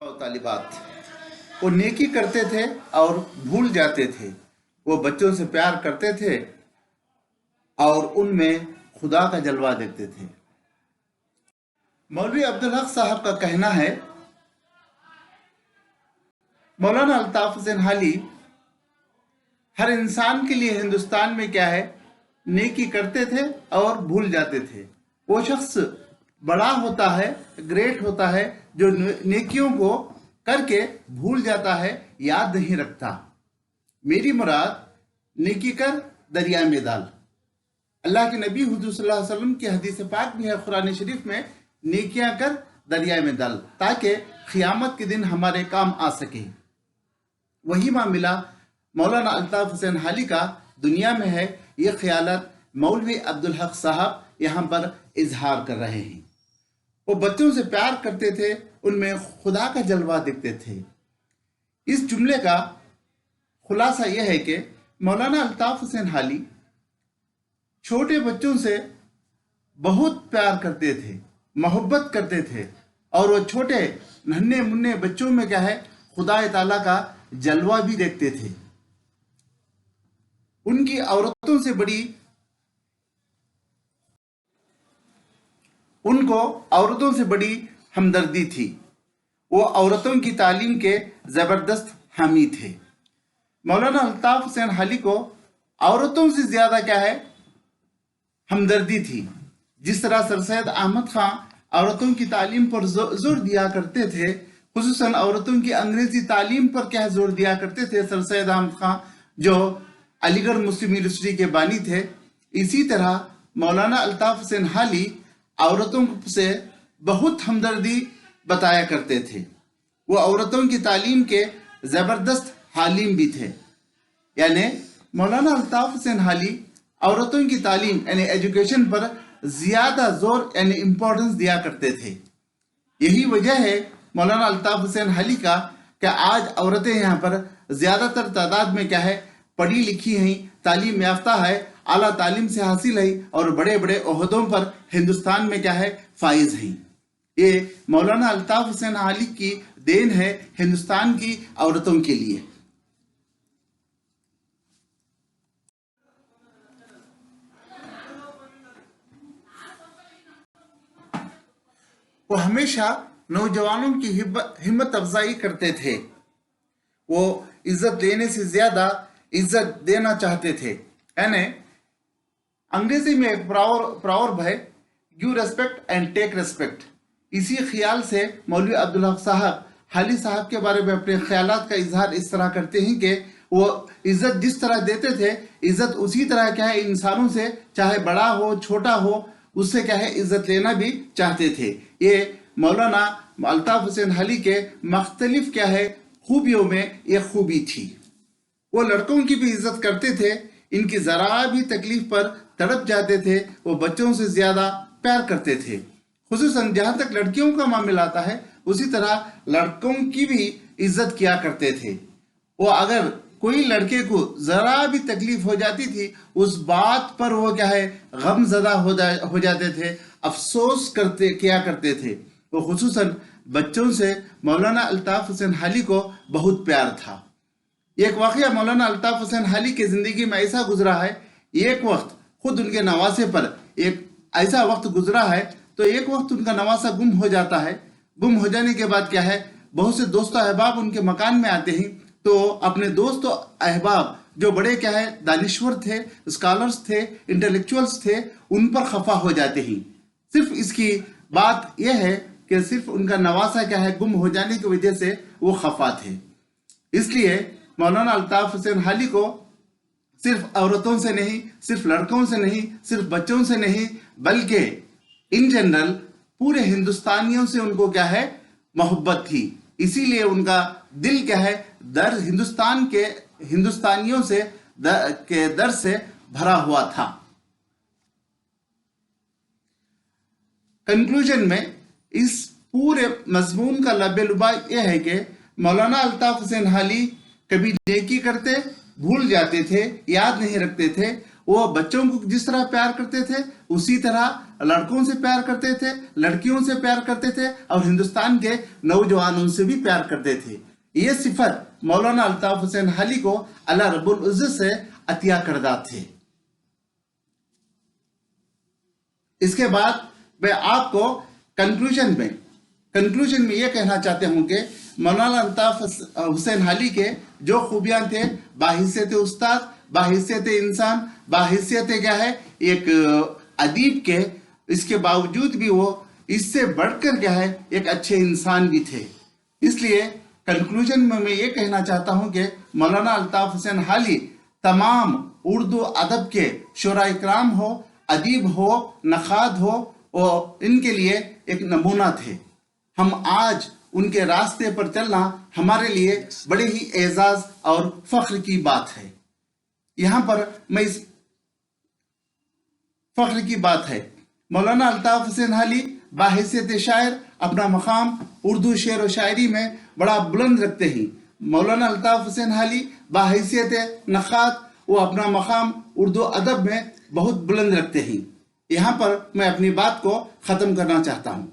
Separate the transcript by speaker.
Speaker 1: और तालिबात वो नेकी करते थे और भूल जाते थे। वो बच्चों से प्यार करते थे और उनमें खुदा का जलवा देखते थे। मौलवी अब्दुल हक साहब का कहना है, मौलाना अल्ताफ हुसैन हाली हर इंसान के लिए हिंदुस्तान में क्या है, नेकी करते थे और भूल जाते थे। वो शख्स बड़ा होता है, ग्रेट होता है, जो नेकियों को करके भूल जाता है, याद नहीं रखता। मेरी मुराद नेकी कर दरिया में डाल। अल्लाह के नबी हुजूर सल्लल्लाहु अलैहि वसल्लम की हदीस पाक भी है कुरान शरीफ में, नेकियां कर दरिया में डाल, ताकि क़ियामत के दिन हमारे काम आ सके। वही मामला मौलाना अल्ताफ हुसैन हाली का दुनिया में है। ये ख्यालात मौलवी अब्दुल हक साहब यहाँ पर इजहार कर रहे हैं। वो बच्चों से प्यार करते थे, उनमें खुदा का जलवा दिखते थे। इस जुमले का खुलासा यह है कि मौलाना अल्ताफ हुसैन हाली छोटे बच्चों से बहुत प्यार करते थे, मोहब्बत करते थे, और वो छोटे नन्हे मुन्ने बच्चों में क्या है, खुदा ताला का जलवा भी देखते थे। उनकी औरतों से बड़ी उनको औरतों से बड़ी हमदर्दी थी। वो औरतों की तालीम के जबरदस्त हामी थे। मौलाना अल्ताफ हुसैन हाली को औरतों से ज्यादा क्या है, हमदर्दी थी। जिस तरह सर सैयद अहमद खां औरतों की तालीम पर जोर दिया करते थे, खुसूसन औरतों की अंग्रेजी तालीम पर क्या जोर दिया करते थे सर सैयद अहमद खां, जो अलीगढ़ मुस्लिम यूनिवर्सिटी के बानी थे, इसी तरह मौलाना अल्ताफ हुसैन हाली औरतों से बहुत हमदर्दी बताया करते थे। वो औरतों की तालीम के जबरदस्त हालिम भी थे। यानी मौलाना अल्ताफ हुसैन हाली औरतों की तालीम यानी एजुकेशन पर ज्यादा जोर यानी इम्पोर्टेंस दिया करते थे। यही वजह है मौलाना अल्ताफ हुसैन हाली का कि आज औरतें यहाँ पर ज्यादातर तादाद में क्या है, पढ़ी लिखी हैं, तालीम याफ्ता है, आला तालीम से हासिल है, और बड़े बड़े ओहदों पर हिंदुस्तान में क्या है, फाइज हैं। ये मौलाना अल्ताफ हुसैन हाली की देन है हिंदुस्तान की औरतों के लिए। वो हमेशा नौजवानों की हिम्मत अफजाई करते थे। वो इज्जत देने से ज्यादा इज्जत देना चाहते थे। यानी अंग्रेजी में एक प्रॉवर्ब है, give respect and take respect. इसी ख्याल से मौलवी अब्दुल हक साहब हाली साहब के बारे में अपने ख्यालात का इजहार इस तरह करते हैं कि वो इज्जत जिस तरह देते थे, इज्जत उसी तरह क्या है, इंसानों से चाहे बड़ा हो छोटा हो, उससे क्या है, इज्जत लेना भी चाहते थे। ये मौलाना अल्ताफ हुसैन हाली के मुख्तलिफ क्या है, खूबियों में एक खूबी थी। वो लड़कों की भी इज्जत करते थे, इनकी जरा भी तकलीफ पर तड़प जाते थे। वो बच्चों से ज्यादा प्यार करते थे। खुसूसन जहां तक लड़कियों का मामला आता है, उसी तरह लड़कों की भी इज्जत किया करते थे। वो अगर कोई लड़के को जरा भी तकलीफ हो जाती थी, उस बात पर वो क्या है, गमजदा हो जाते थे, अफसोस किया करते थे। वो खुसूसन बच्चों से मौलाना अल्ताफ हुसैन हाली को बहुत प्यार था। एक वाकया मौलाना अल्ताफ हुसैन हाली की जिंदगी में ऐसा गुजरा है, एक वक्त खुद उनके नवासे पर एक ऐसा वक्त गुजरा है, तो एक वक्त उनका नवासा गुम हो जाता है। गुम हो जाने के बाद क्या है, बहुत से दोस्त अहबाब उनके मकान में आते हैं, तो अपने दोस्त अहबाब जो बड़े क्या है, दानिश्वर थे, स्कॉलर्स थे, इंटेलेक्चुअल्स थे, उन पर खफा हो जाते हैं। सिर्फ इसकी बात यह है कि सिर्फ उनका नवासा क्या है, गुम हो जाने की वजह से वो खफा थे। इसलिए मौलाना अल्ताफ हुसैन हाली को सिर्फ औरतों से नहीं, सिर्फ लड़कों से नहीं, सिर्फ बच्चों से नहीं, बल्कि इन जनरल पूरे हिंदुस्तानियों से उनको क्या है, मोहब्बत थी। इसीलिए उनका दिल क्या है, दर्द हिंदुस्तान के हिंदुस्तानियों से के दर्द से भरा हुआ था। कंक्लूजन में इस पूरे मजमून का लबे-लुबा यह है कि मौलाना अल्ताफ हुसैन हाली कभी नेकी करते, भूल जाते थे, याद नहीं रखते थे। وہ بچوں کو جس طرح پیار کرتے تھے اسی طرح لڑکوں سے پیار کرتے تھے، لڑکیوں سے پیار کرتے تھے، اور ہندوستان کے نوجوانوں سے بھی پیار کرتے تھے۔ یہ صفت مولانا الطاف حسین حالی کو اللہ رب العزت سے عطیہ کردہ تھے۔ اس کے بعد میں آپ کو کنکلوژن میں یہ کہنا چاہتے ہوں کہ مولانا الطاف حسین حالی کے جو خوبیاں تھے، باحیثیت استاد، باحیثیت انسان، باحیثیت کیا ہے ایک ادیب کے، اس کے باوجود بھی وہ اس سے بڑھ کر کیا ہے ایک اچھے انسان بھی تھے۔ اس لیے کنکلوژن میں یہ کہنا چاہتا ہوں کہ مولانا الطاف حسین حالی تمام اردو ادب کے شعراء کرام ہو، ادیب ہو، نقاد ہو، اور ان کے لیے ایک نمونہ تھے۔ ہم آج ان کے راستے پر چلنا ہمارے لیے بڑے ہی اعزاز اور فخر کی بات ہے۔ یہاں پر میں اس فخر کی بات ہے، مولانا الطاف حسین حالی باحیثیت شاعر اپنا مقام اردو شعر و شاعری میں بڑا بلند رکھتے ہیں۔ مولانا الطاف حسین حالی باحیثیت نقاد وہ اپنا مقام اردو ادب میں بہت بلند رکھتے ہیں۔ یہاں پر میں اپنی بات کو ختم کرنا چاہتا ہوں۔